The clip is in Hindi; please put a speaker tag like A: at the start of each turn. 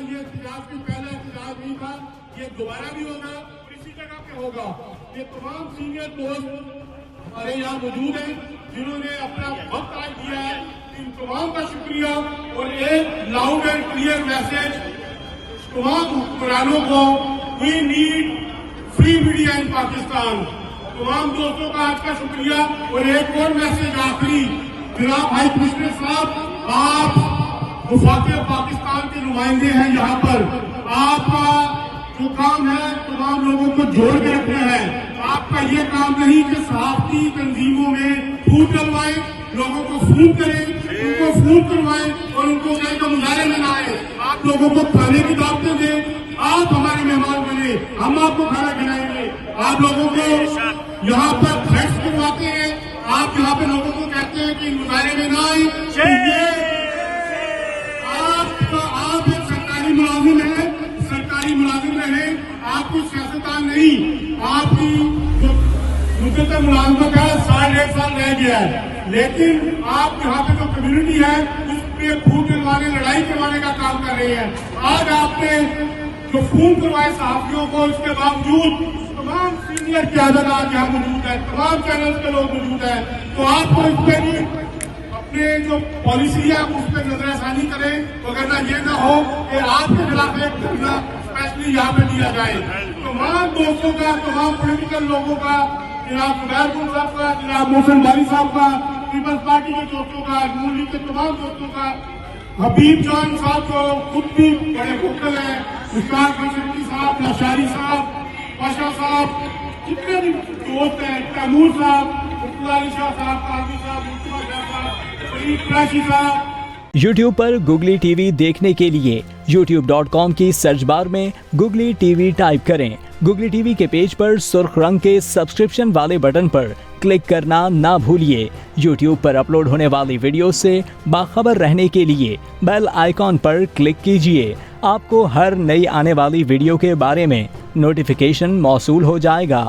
A: ये एहतजाज भी पहले एहतजाज नहीं था, ये दोबारा भी होगा और इसी जगह पे होगा। ये तमाम सीनियर दोस्त हमारे यहाँ मौजूद हैं जिन्होंने अपना वक्त आज दिया है, इन तमाम का शुक्रिया। और एक लाउड एंड क्लियर मैसेज तमाम हुक्मरानों को, वी नीड फ्री मीडिया इन पाकिस्तान। तमाम दोस्तों का आज का शुक्रिया। और एक और मैसेज आखिरी, जनाब हाई कमिश्नर साहब, आप वफाके पाकिस्तान के नुमाइंदे हैं यहाँ पर, आपका जो काम है तमाम लोगों को जोड़ के रखना है। आपका ये काम नहीं कि सहाफती तंजीमों में फूट डलवाएं, लोगों को फोन करें, उनको फोन करवाएं और उनको कहें कि मुजाहरे में ना आए। आप लोगों को खाने की दावतें दें, आप हमारे मेहमान बने, हम आपको खाना खिलाएंगे। आप लोगों को यहाँ पर थ्रेट्स करवाते हैं, आप यहाँ पे लोगों को कहते हैं कि मुजाहरे में ना आए। आप एक सरकारी मुलाजिम है, सरकारी मुलाजिम रहे, आप कोई सियासतदान नहीं। आपकी जो मुद्दत मुलाजमत है 1.5 साल रह गया है, लेकिन आप यहाँ पे जो कम्युनिटी है उसमें फूट दिलवाने, लड़ाई करवाने का काम कर रहे हैं। आज आपने जो फोन करवाए सहाफियों को, इसके बावजूद तमाम सीनियर क्यादत आज यहाँ मौजूद है, तमाम चैनल के लोग मौजूद है। तो आपको इस पर भी अपने जो पॉलिसी है उस पर नजरसानी करें, तो अगर ये ना हो कि आपके खिलाफ एक धरना स्पेशली यहाँ पे दिया जाए। तमाम दोस्तों का, तमाम पॉलिटिकल लोगों का, जनाब जुबैर साहब का, जनाब मोहसिन बारी साहब का, पीपल्स पार्टी के दोस्तों का, नून लीग के तमाम दोस्तों का, हबीब जान साहब जो खुद भी बड़े वोकल हैं, मुश्ताक सिद्दीकी साहब, लाशारी साहब, पाशा साहब, जितने भी दोस्त हैं, तैमूर साहब, अली शाह साहब, काजी साहब,
B: YouTube पर गुगली टीवी देखने के लिए youtube.com की सर्च बार में गुगली टीवी टाइप करें। गुगली टीवी के पेज पर सुर्ख रंग के सब्सक्रिप्शन वाले बटन पर क्लिक करना ना भूलिए। YouTube पर अपलोड होने वाली वीडियो से बाखबर रहने के लिए बेल आइकॉन पर क्लिक कीजिए। आपको हर नई आने वाली वीडियो के बारे में नोटिफिकेशन मौसूल हो जाएगा।